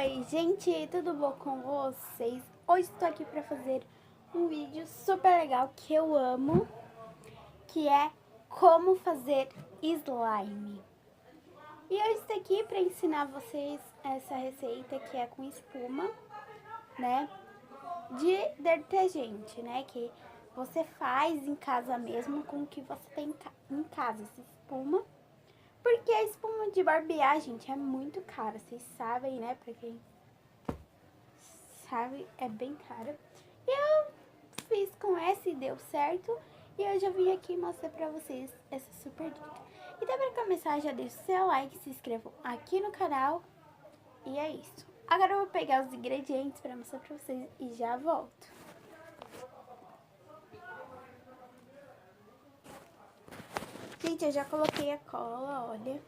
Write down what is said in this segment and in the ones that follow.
Oi, gente, tudo bom com vocês? Hoje estou aqui para fazer um vídeo super legal que eu amo, que é como fazer slime. E eu estou aqui para ensinar vocês essa receita que é com espuma, né, de detergente, né, que você faz em casa mesmo com o que você tem em casa, essa espuma. Porque a espuma de barbear, gente, é muito cara, vocês sabem, né, pra quem sabe, é bem cara. E eu fiz com essa e deu certo, e eu já vim aqui mostrar pra vocês essa super dica. Então, pra começar, já deixa o seu like, se inscrevam aqui no canal, e é isso. Agora eu vou pegar os ingredientes pra mostrar pra vocês e já volto. Gente, eu já coloquei a cola, olha.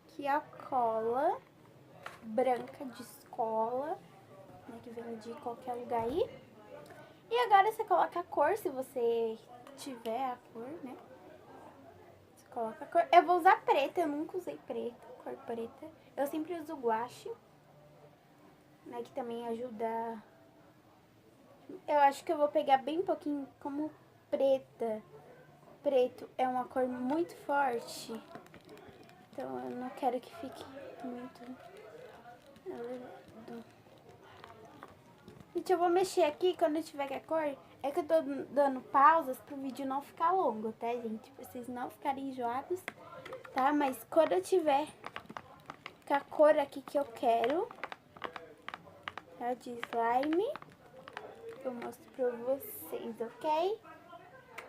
Aqui a cola branca de escola, né, que vem de qualquer lugar aí. E agora você coloca a cor, se você tiver a cor, né? Você coloca a cor. Eu vou usar preta, eu nunca usei preta, cor preta. Eu sempre uso guache, né, que também ajuda. Eu acho que eu vou pegar bem pouquinho como preta. Preto é uma cor muito forte, então eu não quero que fique muito elevado. Gente, eu vou mexer aqui quando eu tiver com a cor. É que eu tô dando pausas pro vídeo não ficar longo, tá, gente? Pra vocês não ficarem enjoados, tá? Mas quando eu tiver com a cor aqui que eu quero, tá, de slime, eu mostro pra vocês, ok?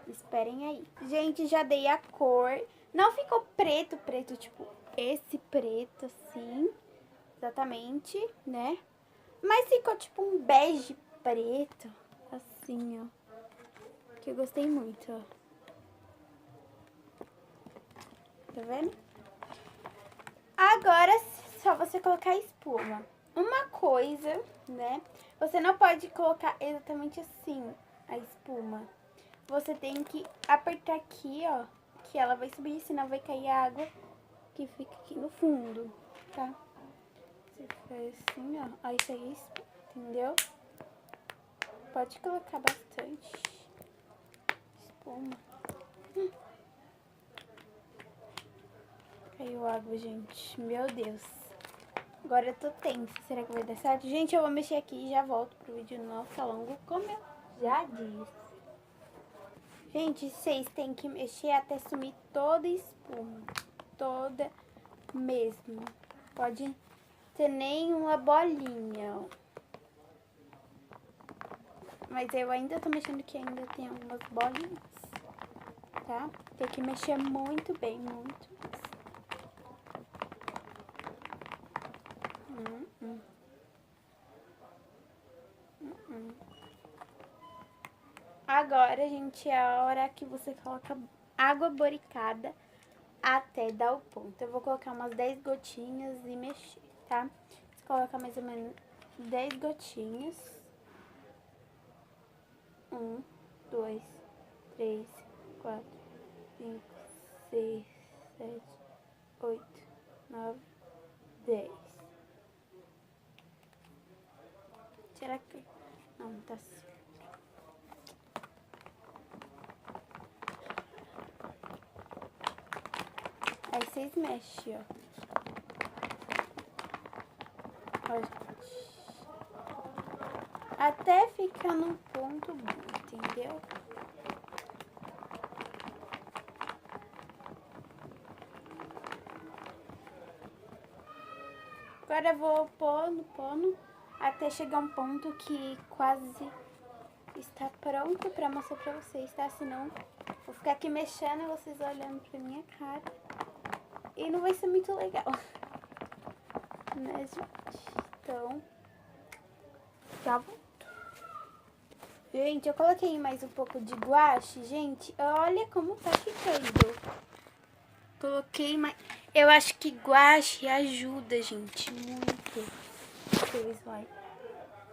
Esperem aí. Gente, já dei a cor. Não ficou preto, preto, tipo esse preto, assim, exatamente, né? Mas ficou tipo um bege preto, assim, ó. Que eu gostei muito, ó. Tá vendo? Agora, só você colocar espuma. Uma coisa, né? Você não pode colocar exatamente assim a espuma. Você tem que apertar aqui, ó, que ela vai subir, senão vai cair a água que fica aqui no fundo, tá? Você faz assim, ó. Aí isso aí, entendeu? Pode colocar bastante espuma. Caiu água, gente. Meu Deus. Agora eu tô tensa. Será que vai dar certo? Gente, eu vou mexer aqui e já volto pro vídeo não ficar longo, como eu já disse. Gente, vocês têm que mexer até sumir toda a espuma. Toda mesmo. Pode ter nenhuma bolinha, ó. Mas eu ainda tô mexendo que ainda tem algumas bolinhas, tá? Tem que mexer muito bem, muito. Agora, gente, é a hora que você coloca água boricada até dar o ponto. Eu vou colocar umas 10 gotinhas e mexer, tá? Você coloca mais ou menos 10 gotinhas. 1, 2, 3, 4, 5, 6, 7, 8, 9, 10. Será que... Não, tá certo. Aí vocês mexem, ó. Até ficar num ponto bom, entendeu? Agora eu vou pondo, até chegar um ponto que quase está pronto pra mostrar pra vocês, tá? Senão vou ficar aqui mexendo e vocês olhando pra minha cara. E não vai ser muito legal, né, gente? Então, já volto. Gente, eu coloquei mais um pouco de guache, gente. Olha como tá ficando. Coloquei mais... Eu acho que guache ajuda, gente, muito.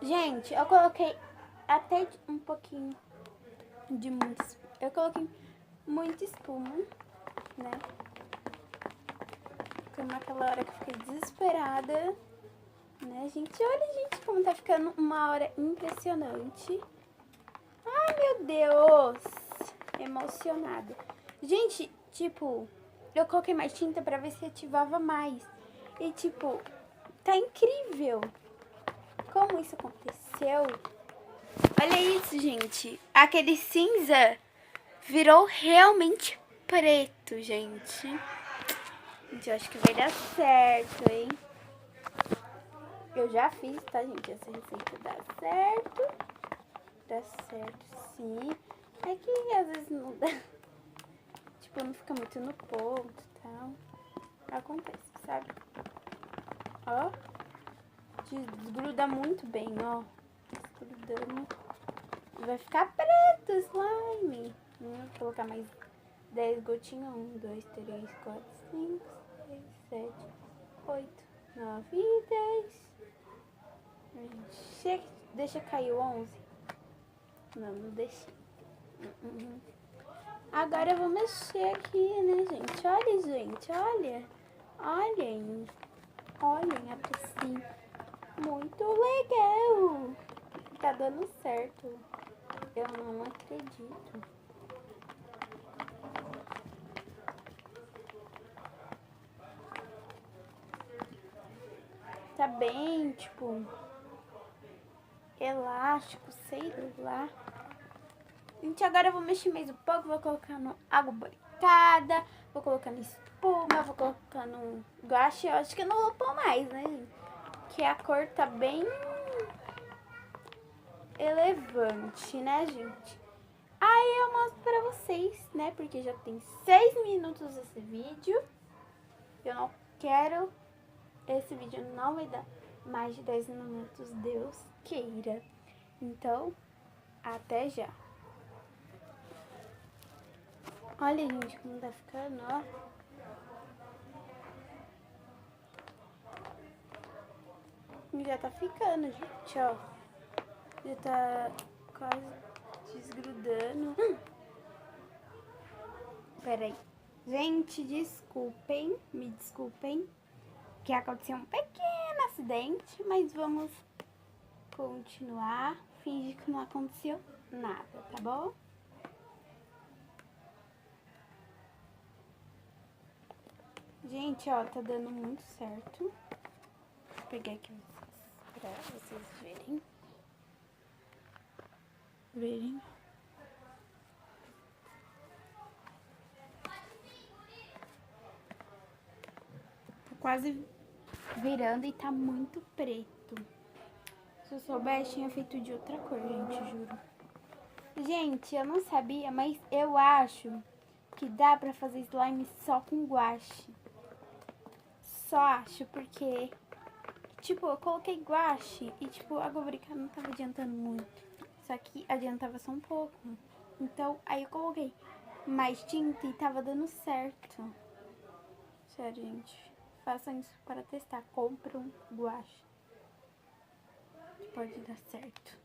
Gente, eu coloquei até um pouquinho de muito... Eu coloquei muita espuma, né? Foi naquela hora que eu fiquei desesperada. Né, gente? Olha, gente, como tá ficando uma hora impressionante. Ai, meu Deus. Emocionada. Gente, tipo, eu coloquei mais tinta pra ver se ativava mais. E, tipo, tá incrível. Como isso aconteceu? Olha isso, gente. Aquele cinza virou realmente preto, gente. Gente, eu acho que vai dar certo, hein? Eu já fiz, tá, gente? Essa receita dá certo. Dá certo, sim. É que às vezes não dá. Tipo, não fica muito no ponto e tal. Acontece, sabe? Ó. Desgruda muito bem, ó. Desgrudando. Vai ficar preto o slime. Vou colocar mais 10 gotinhas. 1, 2, 3, 4, 5, 6, 7, 8, 9 e 10. Chega, deixa cair o 11. Não deixei. Agora eu vou mexer aqui, né, gente? Olha, gente, olha. Olhem. Olhem a piscina. Muito legal. Tá dando certo. Eu não acredito. Tá bem, tipo, elástico, sei lá. Gente, agora eu vou mexer mais um pouco. Vou colocando água boricada. Vou colocando espuma. Vou colocando guache. Eu acho que eu não vou pôr mais, né, gente? Que a cor tá bem elevante, né, gente? Aí eu mostro pra vocês, né? Porque já tem 6 minutos esse vídeo. Eu não quero... Esse vídeo não vai dar mais de 10 minutos, Deus queira. Então, até já. Olha, gente, como tá ficando, ó. Já tá ficando, gente, ó. Já tá quase desgrudando. Peraí. Gente, desculpem, me desculpem, que aconteceu um pequeno acidente, mas vamos continuar, fingir que não aconteceu nada, tá bom? Gente, ó, tá dando muito certo. Vou pegar aqui pra vocês verem. Tô quase virando e tá muito preto. Se eu soubesse, tinha feito de outra cor, gente, juro. Gente, eu não sabia, mas eu acho que dá pra fazer slime só com guache. Só acho, porque, tipo, eu coloquei guache e, tipo, a água boricada não tava adiantando muito. Só que adiantava só um pouco. Então, aí eu coloquei mais tinta e tava dando certo. Sério, gente. Façam isso para testar. Compre um guache. Pode dar certo.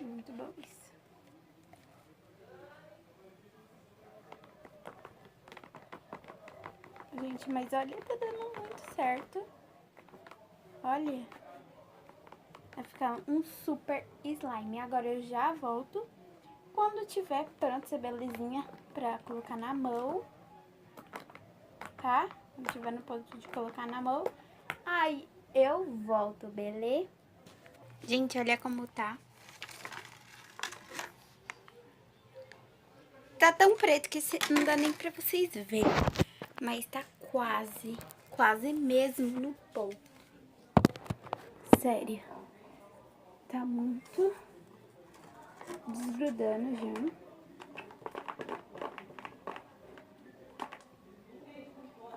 Muito bom isso. Gente, mas olha, tá dando muito certo. Olha. Vai ficar um super slime. Agora eu já volto quando tiver pronto essa belezinha pra colocar na mão. Tá? Quando tiver no ponto de colocar na mão. Aí eu volto, beleza? Gente, olha como tá. Tá tão preto que não dá nem pra vocês verem. Mas tá quase mesmo no ponto. Sério. Tá muito desgrudando já.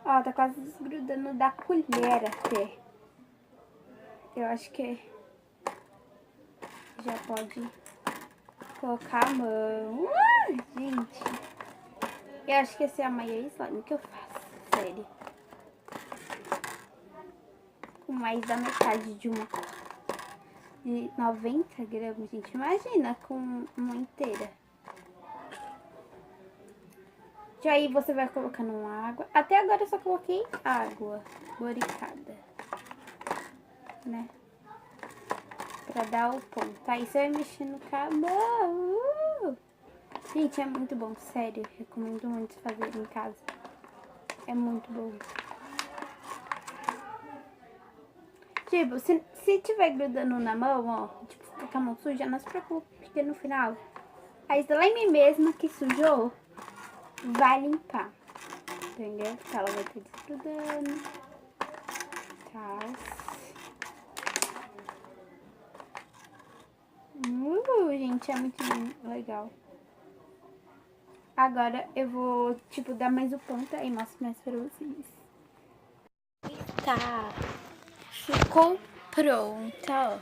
Ó, tá quase desgrudando da colher até. Eu acho que já pode colocar a mão. Gente. Eu acho que esse é a maior slime que eu faço. Sério. Com mais da metade de uma... De 90 gramas, gente. Imagina com uma inteira. E aí você vai colocando água. Até agora eu só coloquei água boricada. né? Pra dar o ponto. Aí você vai mexer no cabo. Gente, é muito bom, sério. Recomendo muito fazer em casa. É muito bom. Tipo, se tiver grudando na mão, ó, tipo, ficar com a mão suja, não se preocupe, porque no final, a slime mesma que sujou vai limpar, entendeu? Então, ela vai ter desgrudando, tá? Gente, é muito legal. Agora eu vou, tipo, dar mais o ponto e mostro mais pra vocês. Tá, ficou pronta,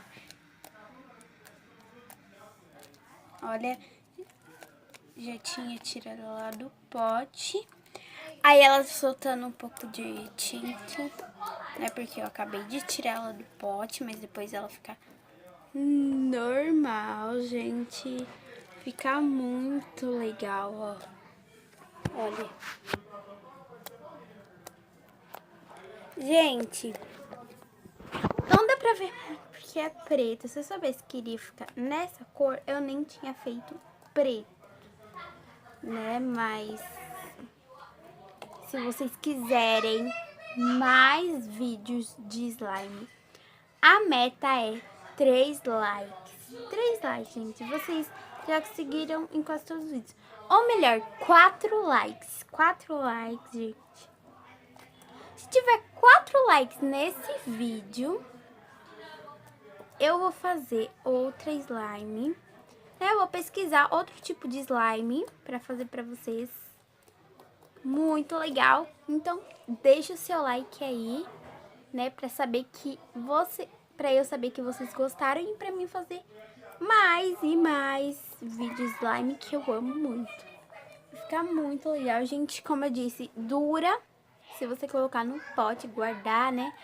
ó. Olha, já tinha tirado lá do pote. Aí ela soltando um pouco de tinta, né? Porque eu acabei de tirar ela do pote, mas depois ela fica normal, gente. Fica muito legal, ó. Olha. Gente, não dá pra ver porque é preto. Se eu soubesse que iria ficar nessa cor, eu nem tinha feito preto, né? Mas se vocês quiserem mais vídeos de slime, a meta é 3 likes. 3 likes, gente. Vocês já conseguiram em quase todos os vídeos. Ou melhor, 4 likes. 4 likes, gente. Se tiver 4 likes nesse vídeo, eu vou fazer outra slime. Eu vou pesquisar outro tipo de slime pra fazer pra vocês. Muito legal. Então, deixa o seu like aí, né? Pra saber que pra eu saber que vocês gostaram e pra mim fazer mais e mais vídeos slime que eu amo muito. Vai ficar muito legal, gente. Como eu disse, dura se você colocar no pote, guardar, né?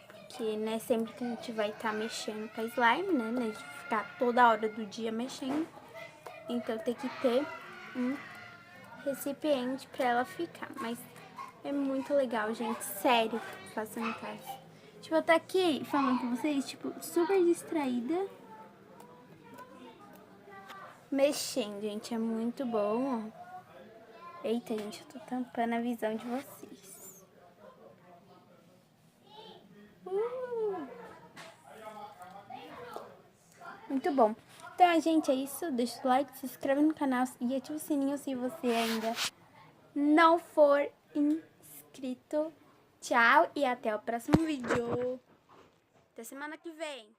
Porque não é sempre que a gente vai estar mexendo com a slime, né? A gente ficar toda hora do dia mexendo. Então tem que ter um recipiente pra ela ficar. Mas é muito legal, gente. Sério, façam em casa. Tipo, eu tô aqui falando com vocês, tipo, super distraída. Mexendo, gente, é muito bom, ó. Eita, gente, eu tô tampando a visão de vocês. Muito bom. Então, gente, é isso. Deixa o like, se inscreve no canal e ativa o sininho se você ainda não for inscrito. Tchau e até o próximo vídeo. Até semana que vem.